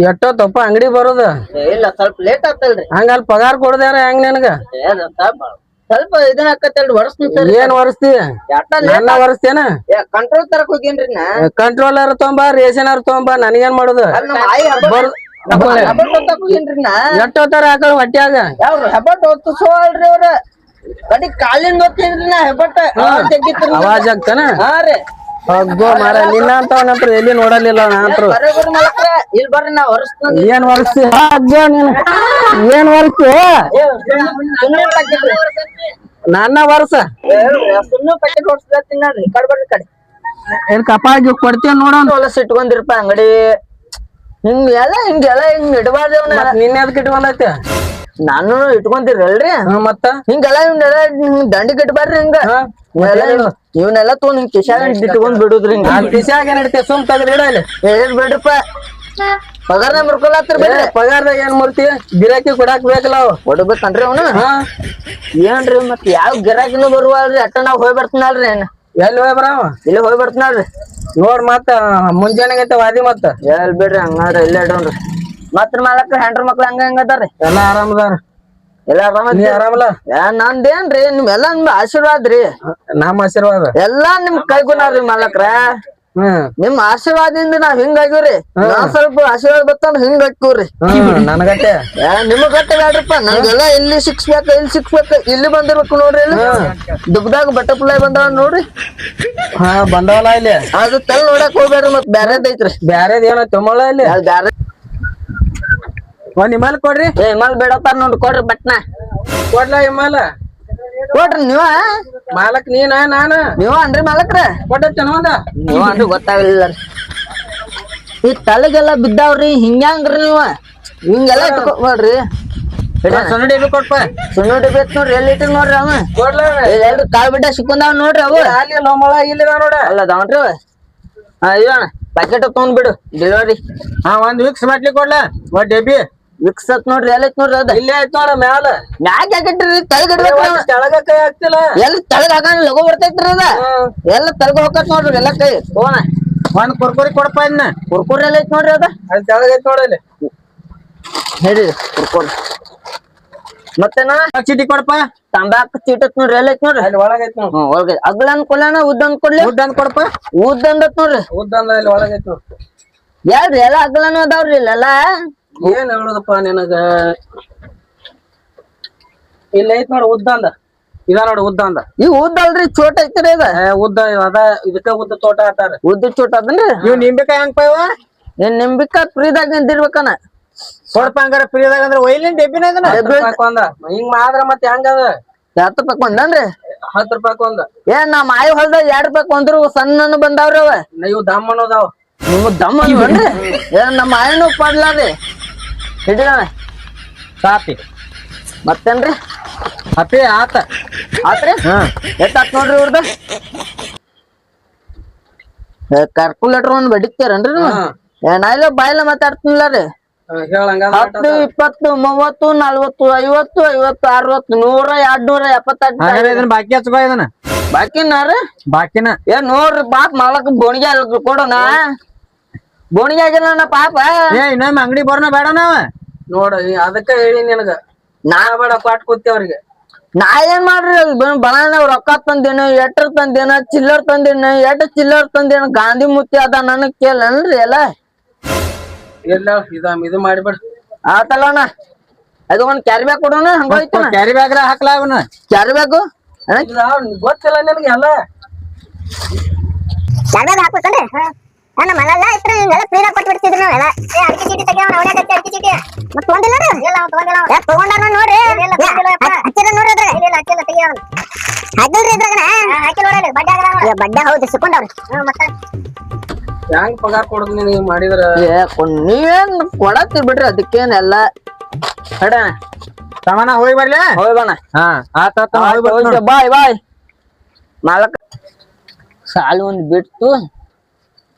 ಎಷ್ಟೊತ್ತಪ್ಪ ಅಂಗಡಿ ಬರೋದ? ಇಲ್ಲ ಸ್ವಲ್ಪ ಲೇಟ್ ಆಗ್ತಲ್ರಿ. ಹಂಗ ಅಲ್ಲಿ ಪಗಾರ ಕೊಡದ್ಯಾರ ಹೆಂಗ್ ನಿನಗ? ಸ್ವಲ್ಪ ಇದನ್ನ ಆಕತ್ತಲ್ರಿ ಹೊರಸ್ತೀನಿ. ಏನ್ ಹೊರಸ್ತಿ? ನನ್ನ ಹೊರಸ್ತೇನ? ಕಂಟ್ರೋಲ್ ತರಕ್ ಹೋಗೇನ್ರಿ ನಾ. ಕಂಟ್ರೋಲರ್ ತೊಂಬ ರೇಷನರ್ ತೊಂಬ ನನಗೇನ್ ಮಾಡುದು? ಎಷ್ಟೊತ್ತಾರ ಹಾಕಲ್ ಹೊಟ್ಯಾಗ? ಯಾವ್ರು ಹೆಬ್ಬಟ್ ಹೊತ್ತಿಸೋ ಅಲ್ರಿ ಅವ್ರ ಕಡಿ ಕಾಲಿಂದ ಹೊತ್ತಿನ್ರಿ ನಾ ಹೆಬ್ಬಟ್ಟ ಅವಾಜ್ ಆಗ್ತಾನ? ಹಾ ರೀ. ಹೋಗೋ ಮಾರ ನಿನ್ನ ಅಂತವನಂತ್ರ ಎಲ್ಲಿ ನೋಡಲಿಲ್ಲ ನಾಂತ್ರು. ಇಲ್ಲಿ ಬರ್ರಿ ನಾ ಹೊರಸ್ತೀನಿ. ಏನ್ ಹೊರಸ್ತಿ? ಏನ್ ಹೊರಸ್ತಿ? ನನ್ನ ವರ್ಷ ಸುಮ್ಮನೆ ಪ್ಯಾಕೆಟ್ ಹೊಡ್ಸ್ತೀನಿ ನೋಡ್ರಿ. ಕಡೆ ಬರ್ರಿ ಕಡೆ. ಏನ್ ಕಪಾಳಿಗೆ ಕೊಡ್ತೇವ ನೋಡೋಣ. ಹೊಲಸ್ ಇಟ್ಕೊಂಡಿರಪ್ಪ ಅಂಗಡಿ ಹಿಂಗೆಲ್ಲ ಹಿಂಗ್ ಇಡಬಾರ್ದೇವ್ನ. ನಿನ್ನೆ ಅದಕ್ಕೆ ಇಟ್ಕೊಂಡೈತೆ ನಾನು ಇಟ್ಕೊಂತೀರಲ್ರಿ. ಮತ್ತ ಹಿಂಗೆಲ್ಲ ಇವ್ನೆಲ್ಲ ದಂಡಿಗೆ ಇಟ್ಬಾರ್ರಿ. ಹಿಂಗ ಇವನ್ನೆಲ್ಲ ತೊಗೊಂಡ್ ಹಿಂಗ್ ಕಿಶಾಗ ಇಟ್ಕೊಂಡ್ ಬಿಡುದ್ರಿ. ಹಿಂಗ ಕಿಶಾಗ ಏನ್ ಇಡ್ತೇವೆ? ಸುಮ್ ತಗದ್ ಇಡ ಇಲ್ಲಿ. ಏನ್ ಬಿಡ್ರಪ್ಪ ಪಗಾರನ ಮುರ್ಕೊಳತ್ತರ ಬೇಡ್ರಿ. ಪಗಾರದಾಗ ಏನ್ ಮಾಡ್ತಿ? ಗಿರಾಕಿ ಕೊಡಾಕ್ ಬೇಕಲ್ಲ ಅವ್ ಕೊಡ್ಬೇಕನ್ರಿ ಅವನು. ಏನ್ರಿ ಮತ್ ಯಾವ ಗಿರಾಕಿನೂ ಬರುವಲ್ರಿ. ಅಟ್ಟ ನಾವ್ ಹೋಗಿ ಬರ್ತೀನಲ್ರಿ. ಏನ್ ಎಲ್ಲಿ ಹೋಗಿ ಬರಾವ? ಇಲ್ಲಿ ಹೋಗಿ ಬರ್ತೀನಲ್ರಿ. ನೋಡ್ ಮತ್ತ ಮುಂಜಾನೆಗೈತೆ ವಾದಿ ಮತ್ತ ಎಲ್ ಬಿಡ್ರಿ ಹಂಗಾರ ಇಲ್ಲೇ ಇಡೋನ್ರಿ. ಮತ್ರ ಮಾಲಕ್ರ ಹೆಂಡ್ರ ಮಕ್ಳು ಹಂಗ ಹೆಂಗದಾರಿ? ಎಲ್ಲಾ ಆರಾಮದಾರ. ಎಲ್ಲ ಆರಾಮ? ನೀ ಆರಾಮಲ್ಲ? ನಂದೇನ್ರಿ ನಿಮ್ಮೆಲ್ಲಾ ನಿಮ್ ಆಶೀರ್ವಾದ ರೀ. ನಮ್ಮ ಆಶೀರ್ವಾದ ಎಲ್ಲಾ ನಿಮ್ ಕೈಗುಣಾರ್ರಿ ಮಾಲಕ್ರ. ನಿಮ್ ಆಶೀರ್ವಾದದಿಂದ ನಾವ್ ಹಿಂಗಾಗಿವ್ರಿ. ನಾವ್ ಸ್ವಲ್ಪ ಆಶೀರ್ವಾದ ಬತ್ತಂದ್ರ ಹಿಂಗ್ ಹಾಕಿವ್ರಿ. ನನಗಟ್ಟೆ ನಿಮಗ್ ಗಟ್ಟೆ ಬ್ಯಾಡ್ರಪ್ಪ. ನಮ್ಗೆಲ್ಲಾ ಇಲ್ಲಿ ಸಿಕ್ಸ್ಬೇಕು ಇಲ್ಲಿ ಸಿಕ್ಸ್ಬೇಕು. ಇಲ್ಲಿ ಬಂದಿರ್ಬೇಕು ನೋಡ್ರಿ. ಇಲ್ಲಿ ದುಬ್ದಾಗ ಬಟರ್ಫ್ಲೈ ಬಂದಾವ ನೋಡ್ರಿ. ಹಾ ಬಂದವಲ್ಲ ಇಲ್ಲಿ. ಅದು ತಲ್ ನೋಡಕ್ ಹೋಗ್ಬೇಡ್ರಿ. ಮತ್ ಬ್ಯಾರೇದ್ ಐತ್ರಿ. ಬ್ಯಾರೇದ್ ಏನೋ ತೊಂಬಳ ಇಲ್ಲಿ. ಬ್ಯಾರೆ ಒಂದ್ ಹಿಮಾಲ್ ಕೊಡ್ರಿ. ಹಿಮಾಲ್ ಬೇಡತ್ತಾರ ನೋಡ್ರಿ. ಕೊಡ್ರಿ ಬಟ್ನ ಕೊಡ್ಲ ಹಿಮಾಲ ಕೊಡ್ರಿ. ನೀವ ಮಾಲಕ್ ನೀನ ನಾನ ನೀವ ಅನ್ರಿ ಮಾಲಕ್ರ? ಕೊಟ್ಟೇನ ಒಂದ? ನೀವ ಅನ್ರಿ ಗೊತ್ತಾಗಲಿಲ್ಲ. ಈ ತಲೆಗೆಲ್ಲ ಬಿದ್ದಾವ್ರಿ. ಹಿಂಗ್ಯಾಂಗ್ರಿ ನೀವ? ಹಿಂಗೆಲ್ಲ ಇಟ್ಕೊಬೇಡ್ರಿ. ಸಣ್ಣ ಡಬ್ಬಿ ಕೊಡ್ಪ. ಸುಣ್ಣ ಡಬ್ಬಿ ಐತ್ ನೋಡ್ರಿ. ಎಲ್ಲಿ ಇಟ್ಟಿರ್ ನೋಡ್ರಿ ಅವ. ಎಲ್ರು ಕಾಲ್ ಬಿಟ್ಟ ಸಿಕ್ಕಂದಾವ್ ನೋಡ್ರಿ. ಅವು ಅಲ್ಲಿ ಲೋಮಳ ಇಲ್ಲಿದ ನೋಡ. ಅಲ್ಲ ಅದಾವನ್ರಿ ಅವ. ಇವಣ ಪ್ಯಾಕೆಟ್ ತಗೊಂಡ್ ಬಿಡು ಡೆಲಿವರಿ. ಒಂದ್ ವಿಕ್ಸ್ ಬಾಟ್ಲಿ ಕೊಡ್ಲ. ಒಂದ್ ಡಬ್ಬಿ ವಿಕ್ಸ್ ಅತ್ ನೋಡ್ರಿ. ಎಲ್ಲ ಐತ್ ನೋಡ್ರಿ. ಅದ ಇಲ್ಲೇ ಐತ್ ನೋಡ ಮ್ಯಾಲ. ಮ್ಯಾಗ ಯಾಕಿಟ್ರಿ? ತಳಗಿಡ್ಬೇಕು. ತೆಳಗ ಕೈ ಹಾಕ್ತಿಲ್ಲ. ಎಲ್ಲ ತಳಗ ಹಾಕ ಲಗು ಬರ್ತೈತ್ರಿ. ಅದ ಎಲ್ಲ ತಳಗ ಹೋಗತ್ ನೋಡ್ರಿ. ಎಲ್ಲ ಕೈ ಹೋಗೋಣ. ಒಂದ್ ಕುರ್ಕುರಿ ಕೊಡಪ್ಪ. ಇನ್ನ ಕುರ್ಕುರಿ ಎಲ್ಲ ಐತ್ ನೋಡ್ರಿ. ಅದ ಅಲ್ಲಿ ತೆಳಗ ಐತ್ ನೋಡಲ್ಲಿ. ಹೇಳಿ ಕುರ್ಕುರಿ. ಮತ್ತೇನ ಚೀಟಿ ಕೊಡಪ್ಪ. ತಂಬಾಕ್ ಚೀಟತ್ ನೋಡ್ರಿ. ಎಲ್ಲ ಐತ್ ನೋಡ್ರಿ. ಅಲ್ಲಿ ಒಳಗೈತ್ ನೋಡ್ರಿ. ಒಳಗ ಅಗ್ಲನ್ ಕೊಲ್ಲನ ಉದ್ದಂದ್ ಕೊಡ್ಲಿ. ಉದ್ದಂದ್ ಕೊಡಪ್ಪ. ಉದ್ದಂದತ್ ನೋಡ್ರಿ. ಉದ್ದಂದ ಅಲ್ಲಿ ಒಳಗೈತ್ ನೋಡ್ರಿ. ಯಾರ್ರಿ ಎಲ್ಲ ಅಗ್ಲನು ಅದಾವ್ರಿ ಇಲ್ಲೆಲ್ಲ. ಏನ್ ಹೇಳುದಪ್ಪ ನಿನಗ? ಇಲ್ಲ ಐತ್ ನೋಡ ಉದ್ದಂದ. ಇದ ನೋಡ ಉದ್ದಂದ. ಈ ಉದ್ದ ಅಲ್ರಿ ಚೋಟ ಐತ್ರಿ. ಅದ ಉದ್ದ ಅದ. ಇದಕ್ಕ ಉದ್ದ ತೋಟ ಆಟಾರ. ಉದ್ದ ಚೋಟ ಅದನ್ರಿ. ಇವ್ ನಿಂಬಿಕಾಯಿ ಹೆಂಗ್ ಪಾಯವ? ಏನ್ ನಿಂಬಿಕಾಯಿ ಫ್ರೀದಾಗ ನಿಂದಿರ್ಬೇಕನ? ಕೊಡಪ್ಪ ಹಂಗಾರ ಫ್ರೀದಾಗ ಅಂದ್ರೆ ಒಯ್ಲಿನ್ ಡೆಬ್ಬಿನ ಹಿಂಗ್ ಮಾದ್ರ ಮತ್ತೆ ಹೆಂಗದ? 10 ರೂಪಾಯಿ ಒಂದನ್ರಿ? 10 ರೂಪಾಯಿ ಒಂದ. ಏನ್ ನಾ ಮಾಯಿ ಹೊಲ್ದಾಗ 2 ರೂಪಾಯಿ ಒಂದ್ರು ಸಣ್ಣ ಬಂದಾವ್ರಿ ಅವ. ಇವ್ ದಮ್ ಅನ್ನೋದಾವ. ನಿಮ್ ದಮ್ ಅನ್ರಿ? ಏನ್ ನಮ್ಮ ಮಾಯನು ಪಡ್ಲಾರಿ. ಹಿಡಿದ ಸಾಪಿ ಮತ್ತೇನ್ರಿ? ಅಪ್ಪಿ ಆತ ಆತ್ರಿ. ಎಷ್ಟ್ ಆತ್ ನೋಡ್ರಿ ಇವ್ರದ? ಕ್ಯಾಲ್ಕುಲೇಟರ್ ಒಂದ್ ಬಡಿತಾರನ್ರಿ ನೀವು? ನಾ ಇಲ್ಲ ಬಾಯಿಲ್ಲ ಮಾತಾಡ್ತೀನಿಲ್ಲ ರೀ. 10, 20, 30, 40, 50, 60, 100, 200, ಬಾಕಿ ಹಚ್ಚ ಇದನ್ನ ಬಾಕಿನಾರ ಬಾಕಿನ. ಏನ್ ನೋಡ್ರಿ ಪಾಪ ಮಾಲಕ್ ಬೋಣಿಗೆ ಕೊಡೋಣ. ಬೋಣಿಗೆ ಆಗಿಲ್ಲ ಪಾಪ. ಇನ್ನೊಮ್ಮೆ ಅಂಗಡಿ ಬರೋಣ ಬೇಡ ನಾವ ನೋಡ. ಅದಕ್ಕ ಹೇಳಿ ನಿನಗ. ನಾ ಬೇಡ ಪಾಟ್ ಕೂತಿ ಅವ್ರಿಗೆ. ನಾ ಏನ್ ಮಾಡ್ರಿ? ಬನಾನ ರೊಕ್ಕ ತಂದೇನ, ಎಟ್ರ ತಂದೇನ, ಚಿಲ್ಲರ್ ತಂದೇನ, ಎಟ್ ಚಿಲ್ಲರ್ ತಂದೇನ, ಗಾಂಧಿ ಮುತ್ತಿ ಅದ ನನಗ್ ಕೇಳನ್ರಿ ಎಲ್ಲ. ಇಲ್ಲ ಇದು ಮಾಡಿಬಿಡ. ಆತಲ್ಲಣ್ಣ. ಅದು ಒಂದ್ ಕ್ಯಾರಿ ಬ್ಯಾಗ್ ಕೊಡೋಣ. ಹಂಗೋಯ್ತು ಕ್ಯಾರಿ ಬ್ಯಾಗ್ರ ಹಾಕ್ಲಾ. ಅವನ ಕ್ಯಾರಿ ಬ್ಯಾಗು ಗೊತ್ತಿಲ್ಲ ನಿನಗೆ ಎಲ್ಲ. ಹಾಕ್ಬೇಕಂದ್ರೆ ನನ್ನ ಮನೆಲ್ಲ ಇತ್ರ ಹಿಂಗೆಲ್ಲ ಫ್ರೀದಾಗ ಕೊಟ್ಬಿಡ್ತಿದ್ರು ನಾವೆಲ್ಲ. ಅಡಿಕೆ ಚೀಟಿ ತೆಗಿಯೋಣ. ಅವನೇ ಕಚ್ಚಿ ಅಡಿಕೆ ಚೀಟಿ ಮತ್ತೆ ತಗೊಂಡಿಲ್ಲ. ತಗೊಂಡಾರ ನೋಡ್ರಿ. ಹಚ್ಚಿರ ನೋಡ್ರಿ. ಅದ್ರ ಹಚ್ಚಿಲ್ಲ ತೆಗಿಯೋಣ. ಹಾಕಿಲ್ರಿ ಇದ್ರಾಗನ ಹಾಕಿ ನೋಡ್ರಿ. ಬಡ್ಡೆ ಹೌದು ಸಿಕ್ಕೊಂಡವ್ರಿ. ಮತ್ತೆ ಹೆಂಗ್ ಪಗಾರ ಕೊಡುದು ನೀನ್ ಮಾಡಿದ್ರ? ನೀವೇನ್ ಕೊಡತ್ತೀರಿ ಬಿಡ್ರಿ. ಅದಕ್ಕೇನೆಲ್ಲ ಹಡ ಸಮಾನ ಹೋಗಿ ಬರ್ಲಿ. ಹೋಗಿ ಬಣ್ಣ. ಬಾಯ್ ಬಾಯ್. ಮಾಲಕ ಸಾಲು ಒಂದ್ ಬಿಟ್ಟು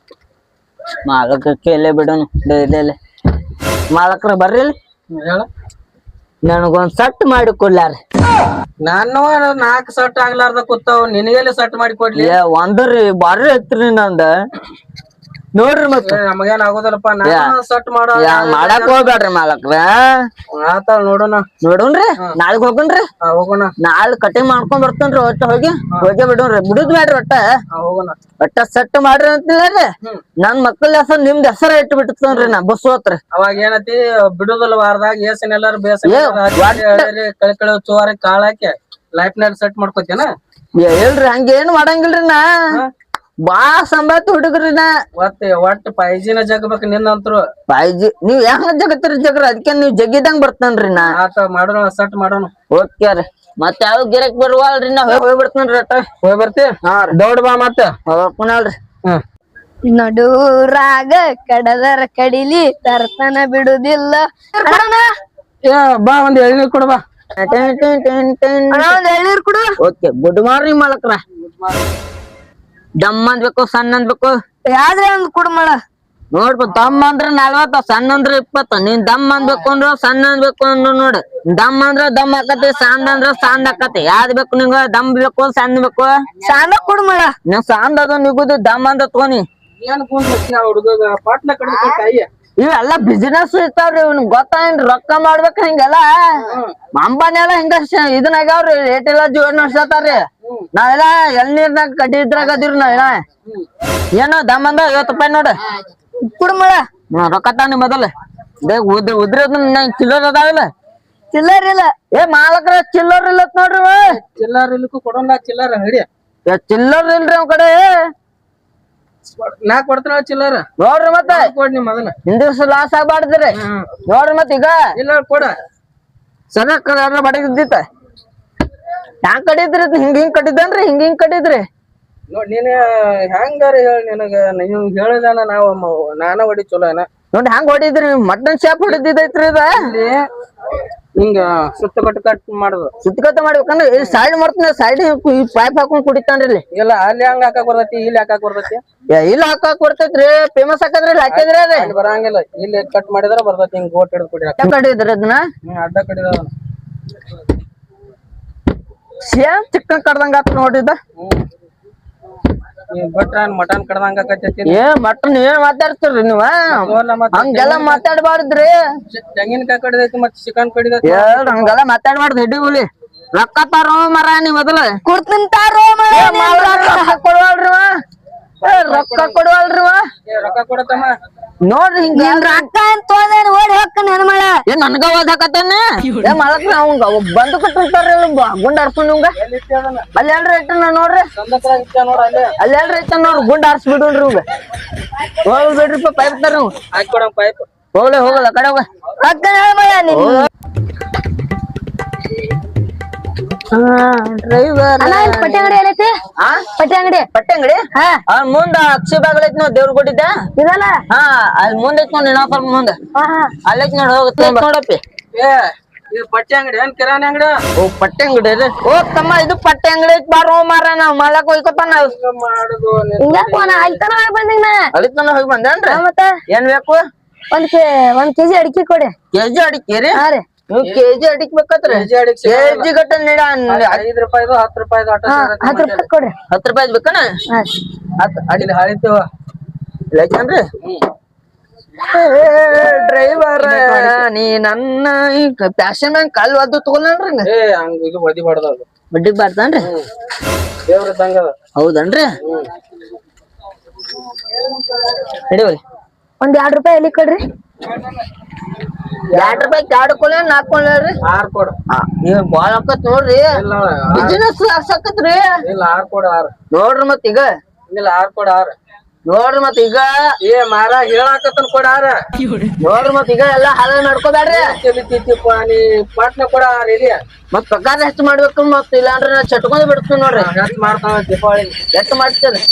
ಮಾಲಕ ಕೇಳೇ ಬಿಡೋನು ಡೈಲಿ. ಮಾಲಕ್ರ ಬರ್ರಿ. ನನಗೊಂದ್ ಸಟ್ ಮಾಡಿ ಕೊಡ್ಲಾರ. ನಾನು 4 ಸಟ್ ಆಗ್ಲಾರ್ದ ಕೂತಾವ್. ನಿನಗೆಲ್ಲ ಸಟ್ ಮಾಡಿ ಕೊಡ್ಲಿ? ಒಂದ್ರಿ ಬಾರಿ ಐತ್ರಿ ನಂದ. ನೋಡ್ರಿ ಮತ್ತ ನಮಗೇನ್ ಆಗೋದಿಲ್ಲಪ್ಪ ನಾನು ಸಟ್ ಮಾಡೋ ಮಾಡಾಕ್ ಹೋಗ್ಬೇಡ್ರಿ ಮಾಲಕ್ರ ಆತ ನೋಡೋಣ ನೋಡೋಣ್ರಿ ನಾಳೆಗ್ ಹೋಗಣ್ರಿ ಹೋಗೋಣ ನಾಳೆ ಕಟಿಂಗ್ ಮಾಡ್ಕೊಂಡ್ ಬರ್ತೇನ್ರಿ ಒಟ್ಟ ಹೋಗಿ ಬಿಡೋಣ್ರಿ ಬಿಡುದ್ ಬ್ಯಾಡ್ರಿ ಹೋಗೋಣ ಒಟ್ಟ ಸೆಟ್ ಮಾಡ್ರಿ ಅಂತಿಲ್ರಿ ನನ್ ಮಕ್ಕಳ ಹೆಸರು ನಿಮ್ದ್ ಹೆಸರ ಇಟ್ಟು ಬಿಡ್ತೇನ್ರಿ ನಾ ಬಸ್ ಹೋತ್ರಿ ಅವಾಗ ಏನತಿ ಬಿಡುದಿಲ್ಲ ವಾರದಾಗ ಏಸನ್ ಎಲ್ಲಾರು ಕಳಿ ಚೋರ ಕಾಳ ಹಾಕಿ ಲೈಫ್ ನಲ್ಲಿ ಸೆಟ್ ಮಾಡ್ಕೋತೇನ ಹೇಳ್ರಿ ಹಂಗೇನ್ ಮಾಡಂಗಿಲ್ರಿ ನಾ ಬಾಳ ಸಂಬಾತ್ ಹುಡುಗ್ರಿ ನಾ ಒಟ್ಟ ಪೈಜಿನ ಜಗಬೇಕು ನಿನ್ನಂತ್ರು ಪಾಯ್ಜಿ ನೀವ್ ಹೆಂಗ ಜಗತ್ರಿ ಜಗ್ರ ಅದಕ್ಕೆ ನೀವ್ ಜಗ್ಗಿದಂಗ್ ಬರ್ತೇನ್ರಿ ನಾ ಆತ ಮಾಡೋಣ ಸೆಟ್ ಮಾಡೋಣ ಓಕೆ ರೀ ಮತ್ ಯಾವ ಗಿರಕ್ ಬರುವಲ್ರಿ ನಾ ಹೋಗಿ ಬಿಡ್ತೇನ್ರಿ ಅಟ್ಟ ಹೋಗಿ ಬರ್ತಿ ದೌಡ್ ಬಾ ಮತ್ತ ಹೋಗ್ಕೊನಲ್ರಿ ನಡೂರಾಗ ಕಡದರ ಕಡಿಲಿ ತರ್ತನ ಬಿಡುದಿಲ್ಲ ಬಾ ಒಂದ್ ಎಳ್ನೀರ್ ಕೊಡ ಬಾ ಎಳ್ನೀರ್ ಕೊಡು ಓಕೆ ಗುಡ್ ಮಾರ್ನಿಂಗ್ ಮಾಲಕ್ರ ದಮ್ ಅನ್ಬೇಕು ಸಣ್ಣ ಅನ್ಬೇಕು ಯಾವ್ದ್ರೆ ಒಂದ್ ಕೊಡು ಮಾಡ ನೋಡ್ಬ ದಮ್ ಅಂದ್ರ 40 ಸಣ್ಣ ಅಂದ್ರ 20 ನೀನ್ ದಮ್ ಅನ್ಬೇಕು ಅಂದ್ರ ಸಣ್ಣ ಅನ್ಬೇಕು ಅಂದ್ರ ನೋಡ್ ದಮ್ ಅಂದ್ರ ದಮ್ ಆಕತಿ ಸಾಂದ್ ಅಂದ್ರ ಸಾಂದ್ ಆಕತಿ ಯಾವ್ದ್ ಬೇಕು ನಿಂಗ ದಮ್ ಬೇಕು ಸಣ್ಣ ಬೇಕು ಸಾಂದ ಕೊಡು ಮಾಡ ನೀ ಸಾಂದ್ ಅದ ನಿಗುದು ದಮ್ ಅಂದ ತಗೋನಿ ಏನ್ ಹುಡುಗ ಪಾಟ್ನ ಕಡಿದ ಇವೆಲ್ಲ ಬಿಸಿನೆಸ್ ಇರ್ತಾವ್ರಿ ಇವ್ನಿಗ್ ಗೊತ್ತೇನ್ರಿ ರೊಕ್ಕ ಮಾಡ್ಬೇಕ ಹಿಂಗೆಲ್ಲ ಅಂಬಾನಿ ಎಲ್ಲ ಹಿಂಗ ಇದನ್ನ ಆಗ್ಯಾವ್ರಿ ರೇಟ್ ಎಲ್ಲ ಜೀವನ ನಡ್ಸತಾರ್ರಿ ನಾವೆಲ್ಲ ಎಳ್ನೀರ್ನಾಗ ಕಡ್ಡಿ ಇದ್ರಾಗ ಅದಿವ್ರಿ ನಾವೆಲ್ಲ ಏನೋ ದಮ್ ಅಂದ 50 ರೂಪಾಯಿ ನೋಡ ಕುಡು ಮಾಡ ರೊಕ್ಕ ತಾನಿ ಮೊದಲ ಉದ್ರಿ ಚಿಲ್ಲರ್ ಅದಾವಿಲ್ಲ ಚಿಲ್ಲರ್ ಇಲ್ಲ ಮಾಲಕ್ರ ಚಿಲ್ಲರ್ ಇಲ್ಲ ನೋಡ್ರಿ ಚಿಲ್ಲರ್ ಇಲ್ಲಕ್ಕೂ ಕೊಡೋಣ ಚಿಲ್ಲರ್ ಹಿಡಿ ಚಿಲ್ಲರ್ ಇಲ್ರಿ ಅವ್ ಕಡೆ ನಾ ಕೊಡ್ತಾನ ಚಿಲ್ಲರ್ ನೋಡ್ರಿ ಮತ್ತೆ ಕೊಡ್ ನಿಮ್ ಮೊದಲ ಹಿಂದಿವ್ಸ ಲಾಸ್ ಆಗ್ಬಾರ್ದ್ರಿ ನೋಡ್ರಿ ಮತ್ ಈಗ ಇಲ್ಲ ಕೊಡ ಸರ ಬಡಗಿದ್ದಿತ್ತ ಹ್ಯಾಂಗ್ ಕಡಿದ್ರಿ ಹಿಂಗ್ ಹಿಂಗ್ ಕಟ್ಟಿದ್ದೇನ್ರಿ ಹಿಂಗ್ ಕಟ್ಟಿದ್ರಿ ನೋಡ್ ನೀನ್ ಹೆಂಗಾರ ಹೇಳಿ ನಿನಗ ನೀವ್ ಹೇಳಿದಾನ ನಾನ ಹೊಡಿ ಚಲೋ ಏನ ನೋಡಿ ಹ್ಯಾಂಗ್ ಹೊಡಿದ್ರಿ ಮಟನ್ ಶಾಪ್ ಹೊಡಿದೈತ್ರಿ ಇದ ಹಿಂಗ ಸುತ್ತ ಕಟ್ ಮಾಡುದು ಸುತ್ತಕತ್ತ ಮಾಡ್ಬೇಕಂದ್ರೆ ಸೈಡ್ ಮಾಡ್ತೀನಿ ಸೈಡ್ ಪೈಪ್ ಹಾಕೊಂಡ್ ಕುಡಿತಾನ್ರಿ ಇಲ್ಲ ಅಲ್ಲಿ ಹಂಗ ಹಾಕಕ್ ಬರ್ತೈತಿ ಇಲ್ಲಿ ಹಾಕಕ್ ಬರ್ತೈತಿ ಇಲ್ಲ ಹಾಕಕ್ ಕೊಡ್ತೈತ್ರಿ ಫೇಮಸ್ ಹಾಕದ್ರಿ ಹಾಕಿದ್ರಿ ಅಲ್ಲಿ ಬರಂಗಿಲ್ಲ ಇಲ್ಲಿ ಕಟ್ ಮಾಡಿದ್ರ ಬರ್ತೈತಿ ಹಿಂಗ್ ಗೋಟ್ ಹಿಡಿದು ಕುಡಿ ಕಡಿದ್ರಿ ಅದನ್ನ ಅಡ್ಡ ಕಡಿದ ಸೇಮ್ ಚಿಕ್ಕನ್ ಕಡ್ದಂಗ ಆತ ನೋಡಿದ ಬಟ್ರ ಮಟನ್ ಕಡ್ದಂಗ ಆಕತೈತಿ ಮಟನ್ ಏನ್ ಮಾತಾಡ್ತೀರಿ ನೀವ ಹಂಗೆಲ್ಲ ಮಾತಾಡ್ಬಾರ್ದ್ರಿ ತೆಂಗಿನಕಾಯಿ ಕಡಿದೈತಿ ಮತ್ ಚಿಕನ್ ಕಡಿದೈತಿ ಹಂಗೆಲ್ಲ ಮಾತಾಡ್ಬಾರ್ದು ಹಿಡಿ ಹುಲಿ ರೊಕ್ಕ ತಾರೋ ಮರ ನೀ ಮೊದಲ ಕೊಡ್ತೀನಿ ತಾರೋ ಕೊಡುವಲ್ರಿ ರೊಕ್ಕ ಕೊಡುವಲ್ರಿ ರೊಕ್ಕ ಕೊಡತಮ್ಮ ನೋಡ್ರಿ ಹಿಂಗ ರೊಕ್ಕ ಅಂತ ಹೋದೇನ್ ಓಡಿ ಹೋಗ್ತಾನೆ ಹೆಣ್ ಮಾಡ ನನ್ಗ ಓದಾಕತ್ತಾನ ಮಾಲಕ್ರ ಅವಂಗ ಬಂದು ಕಟ್ಟಿರ್ತಾರ ಗುಂಡ್ ಆರ್ಸು ನಿಮ್ಗ ಅಲ್ಲಿ ಎಲ್ರಿ ಐತನ ನೋಡ್ರಿ ಅಲ್ಲಿ ಎಲ್ರಿ ಐತ ನೋಡ್ರಿ ಗುಂಡ್ ಆರ್ಸ್ ಬಿಡ್ರಿ ಇವ್ಗ ಹೋಗ್ ಬಿಡ್ರಿಪ್ಪ ಪೈಪ್ ತರ ನೀವು ಹಾಕೊಡ ಪೈಪ್ ಹೋಗಲ್ಲ ಕಡೆ ಹೋಗ ರೊಕ್ಕ ಹೆಣ್ ಮಾಡ ಡ್ರೈವರ್ ಪಟ್ಟಿ ಅಂಗಡಿ ಏನೈತಿ ಪಟ್ಟಿ ಅಂಗಡಿ ಪಟ್ಟಿ ಅಂಗಡಿ ಮುಂದ ಅಕ್ಷಿ ಬಾಗಲ್ ಐತಿ ನೋಡ್ ದೇವ್ರ ಕೊಟ್ಟಿದ್ದ ಇದಲ್ಲ ಅಲ್ಲಿ ಮುಂದ್ ಐತಿ ನೋಡಿ ಇನ್ನೊಂದ್ ಸ್ವಲ್ಪ ಮುಂದ ಅಲ್ಲೈತಿ ನೋಡಿ ಹೋಗುತ್ತೆ ನೋಡಪ್ಪಿ ಇದು ಪಟ್ಟಿ ಅಂಗಡಿ ಏನ್ ಕಿರಾಣಿ ಅಂಗಡಿ ಓ ಪಟ್ಟಿ ಅಂಗಡಿ ರೀ ಓ ತಮ್ಮ ಇದು ಪಟ್ಟಿ ಅಂಗಡಿ ಐತಿ ಬಾರೋ ಮಾರ ನಾವ್ ಮಲಕ್ ಹೋಯ್ಕೊತಾನ ಮಾಡುದು ಆಯ್ತಾನ ಬಂದಿನ ಅಳಿತನ ಹೋಗಿ ಬಂದೇನ್ರಿ ಮತ್ತೆ ಏನ್ ಬೇಕು ಒಂದ್ ಕೆಜಿ ಅಡಿಕೆ ಕೊಡಿ ಕೆಜಿ ಅಡಿಕೆ ರೀ ಹಾ ರೀ ನೀವು ಕೆಜಿ ಅಡಿಕೆ ಬೇಕತ್ರಿ ಕೆಜಿ ಗಟ್ಟ ನೀಡ 5 ರೂಪಾಯಿದು 10 ರೂಪಾಯಿದು ಆಟ 10 ರೂಪಾಯಿ ಕೊಡ್ರಿ 10 ರೂಪಾಯಿ ಬೇಕನ ಅಡಿಲಿ ಹಾಳಿತೇವ ಇಲ್ಲೈತೇನ್ರಿ ಡ್ರೈವರ್ ನೀ ನನ್ನ ಪ್ಯಾಶನ್ ಬ್ಯಾಂಕ್ ಕಾಲ್ ಒದ್ದು ತಗೊಲ್ಲನ್ರಿ ಹಂಗ ಇದು ಒದಿ ಬಾರ್ದ ಅದು ಬಡ್ಡಿಗ್ ಬಾರ್ದನ್ರಿ ದೇವ್ರ ಇದ್ದಂಗ ಹೌದನ್ರಿ ಹಿಡಿವರಿ ಒಂದ್ 2 ರೂಪಾಯಿ ಎಲ್ಲಿ ಕೊಡ್ರಿ 2 ರೂಪಾಯಿ 2 ಕೊಲೆ 4 ಕೊಡ್ರಿ 6 ಕೊಡ ನೀವ್ ಬಾಳ್ ಆಕತ್ ನೋಡ್ರಿ ಬಿಸಿನೆಸ್ ಆಸಕತ್ರಿ ಇಲ್ಲ 6 ಕೊಡ 6 ನೋಡ್ರಿ ಮತ್ ಈಗ ಇಲ್ಲ 6 ಕೊಡ 6 ನೋಡ್ರಿ ಮತ್ ಈಗ ಮಾರ ಹೇಳಾಕತ್ತನ್ ಕೊಡ 6 ನೋಡ್ರಿ ಮತ್ ಈಗ ಎಲ್ಲಾ ಹಾಳ ಮಾಡ್ಕೋಬ್ಯಾಡ್ರಿ ನೀ ಪಾಟ್ನ ಕೊಡ 6 ಇಲ್ಲಿ ಮತ್ ಪ್ರಕಾರ ಹೆಚ್ಚು ಮಾಡ್ಬೇಕು ಮತ್ ಇಲ್ಲಾಂದ್ರ ನಾ ಚಟ್ಕೊಂಡ್ ಬಿಡ್ತೀನಿ ನೋಡ್ರಿ ಹೆಚ್ಚು ಮಾಡ್ತಾನ ದೀಪಾವಳಿ ಎಷ್ಟು ಮಾಡ್ತೀರಿ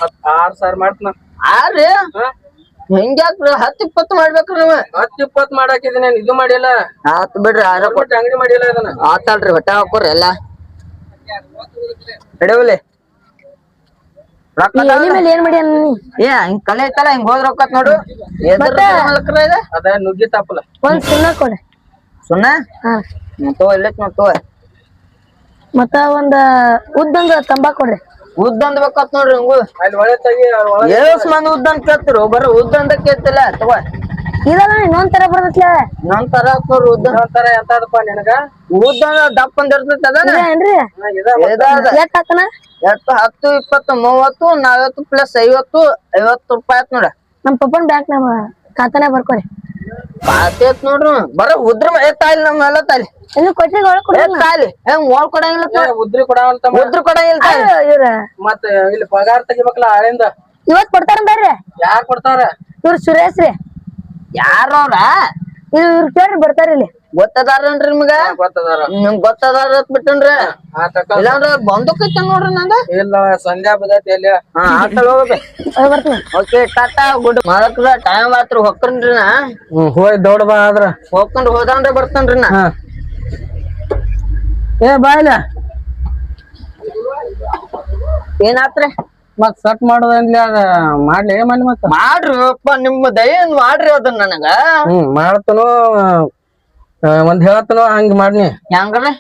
6,000 ಮಾಡ್ತಾನ ಆರ್ರಿ ಹೆಂಗ್ಯಾಕ್ರಿ 10-20 ಮಾಡ್ಬೇಕ್ರಿ ನೀವ್ 10-20 ಮಾಡಾಕಿದೀನಿ ಇದು ಮಾಡಿಲ್ಲ ಆತ್ ಬಿಡ್ರಿ ಅಂಗಡಿ ಮಾಡಿಲ್ಲ ಇದನ್ನ ಆತಲ್ರಿ ಹೊಟ್ಟೆ ಹಾಕೋರಿ ಎಲ್ಲಾ ಹಿಡಿವಲಿ ಎಲಿ ಮೇಲೆ ಏನ್ ಮಾಡಿ ಹಿಂಗ್ ಕಲೆ ಐತಲ್ಲ ಹಿಂಗ್ ಹೋದ್ರ ಹೋಗತ್ ನೋಡು ಅದ ನುಗ್ಗಿ ತಪ್ಪಲ ಒಂದ್ ಸುಣ್ಣ ಕೊಡ್ರಿ ಸುಣ್ಣ ತಗೋ ಇಲ್ಲೈತ್ ನೋಡ್ ತಗೋ ಮತ್ತ ಒಂದ್ ಉದ್ದಂಗ ತಂಬಾಕ್ ಕೊಡ್ರಿ ಉದ್ದ ಬೇಕತ್ ನೋಡ್ರಿ ಹಿಂಗು ಅಲ್ಲಿ ಒಳ್ಳೆ ತೆಗಿ ಒಳಗೆ ಏಸ್ ಮಂದಿ ಉದ್ದ ಅಂತ ಕೇಳ್ತಿರು ಬರ ಉದ್ದ ಅಂತ ಕೇಳ್ತಿಲ್ಲ ತಗೋ ಇದಲ್ಲ ಇನ್ನೊಂದ್ ತರ ಬರ್ತೈತ್ಲೆ ನನ್ ತರ ಆತ್ ನೋಡ್ರಿ ಉದ್ದ ಒಂಥರ ಎಂತದಪ್ಪ ನಿನಗ ಉದ್ದ ದಪ್ಪ ಅಂದ್ ಇರ್ತೈತಿ ಅದಾನ ಏನ್ರಿ ಎಷ್ಟ್ ಹಾಕನ ಎಷ್ಟು 10 20 30 40 ಪ್ಲಸ್ 50 ರೂಪಾಯಿ ಆಯ್ತು ನೋಡ ನಮ್ ಪಪ್ಪನ್ ಬ್ಯಾಂಕ್ ನಮ್ಮ ಖಾತಾನೆ ಬರ್ಕೋರಿ ಪಾತಿ ಐತ್ ನೋಡ್ರಿ ಬರ ಉದ್ರ ತಾಯಿಲ್ ನಮ್ಮ ಎಲ್ಲ ತಾಯಿಲಿ ಇನ್ನು ಕೊಟ್ರಿ ಒಳಗ್ ಕೊಡಿ ತಾಯಿಲಿ ಹೆಂಗ್ ಓಳ್ ಕೊಡಂಗಿಲ್ಲ ಉದ್ರಿ ಕೊಡವಂತ ಉದ್ರ ಕೊಡಂಗಿಲ್ಲ ತಾಯಿ ಇವ್ರ ಮತ್ತ ಇಲ್ಲಿ ಪಗಾರ ತೆಗಿಬೇಕಲ್ಲ ಆಳಿಂದ ಇವತ್ ಕೊಡ್ತಾರ ಬರ್ರಿ ಯಾರ್ ಕೊಡ್ತಾರ ಇವ್ರ ಸುರೇಶ್ ರೀ ಯಾರವ್ರ ಇವ್ರ ಕೇಳ್ರಿ ಬರ್ತಾರ ಇಲ್ಲಿ ಗೊತ್ತದಾರನ್ರಿ ನಿಮ್ಗ ಗೊತ್ತದಾರ ನಿಮ್ಗ್ ಗೊತ್ತದಾರ ಬಿಟ್ಟನ್ರಿ ಆತಕ ಇಲ್ಲಾಂದ್ರ ಬಂದೂಕೈತ ನೋಡ್ರಿ ನಂದ ಇಲ್ಲ ಸಂಧ್ಯಾ ಬದೈತಿ ಅಲ್ಲಿ ಹಾ ಆಟಲ್ ಹೋಗ್ಬೇಕು ಬರ್ತೀನಿ ಓಕೆ ಟಾಟಾ ಗುಡ್ ಮಾಡಕ್ರ ಟೈಮ್ ಆತ್ರ ಹೊಕ್ಕನ್ರಿ ನಾ ಹೋಯ್ ದೌಡ್ ಬಾ ಆದ್ರ ಹೋಗ್ಕೊಂಡ್ ಹೋದಾನ್ರಿ ಬರ್ತೇನ್ರಿ ನಾ ಏ ಬಾಯ್ಲ ಏನಾತ್ರಿ ಮತ್ ಸಟ್ ಮಾಡೋದಂದ್ಲಿ ಅದ ಮಾಡ್ಲಿ ಮಲ್ಲಿ ಮತ್ತ ಮಾಡ್ರಿ ಅಪ್ಪ ನಿಮ್ಮ ದಯೆಯಿಂದ ಮಾಡ್ರಿ ಅದನ್ನ ನನಗ ಮಾಡ್ತನು ಒಂದ್ ಹೇಳ್ತನು ಹಂಗ ಮಾಡ್ನಿ ಹೆಂಗ್ರಿ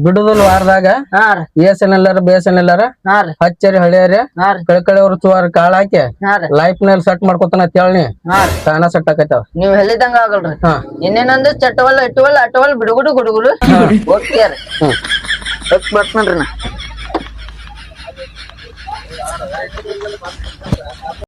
ಬಿಡುದಿಲ್ಲ ವಾರದಾಗ ಹಾ ರೀ ಏಸನೆಲ್ಲಾರ ಬೇಸನೆಲ್ಲಾರ ಹಾ ರೀ ಹಚ್ಚರಿ ಹಳಿಯಾರಿ ಹಾ ರೀ ಕಳೆಕಳೆಯವ್ರ ಚುವಾರ ಕಾಳ ಹಾಕಿ ಹಾ ರೀ ಲೈಫ್ ನಲ್ಲಿ ಸೆಟ್ ಮಾಡ್ಕೊತಾನ ಹೇಳಿ ಹಾ ರೀ ತಾನ ಸೆಟ್ ಆಕೈತಾವ ನೀವ್ ಹೇಳಿದಂಗ ಆಗಲ್ರಿ ಹಾ ಇನ್ನೇನಂದ್ರೆ ಚಟವಲ್ಲ ಇಟ್ಟವಲ್ಲ ಅಟವಲ್ ಬಿಡುಗುಡು ಗುಡುಗುಡು ಓಕೆ ರೀ ಬರ್ತೇನ್ರಿ ನಾ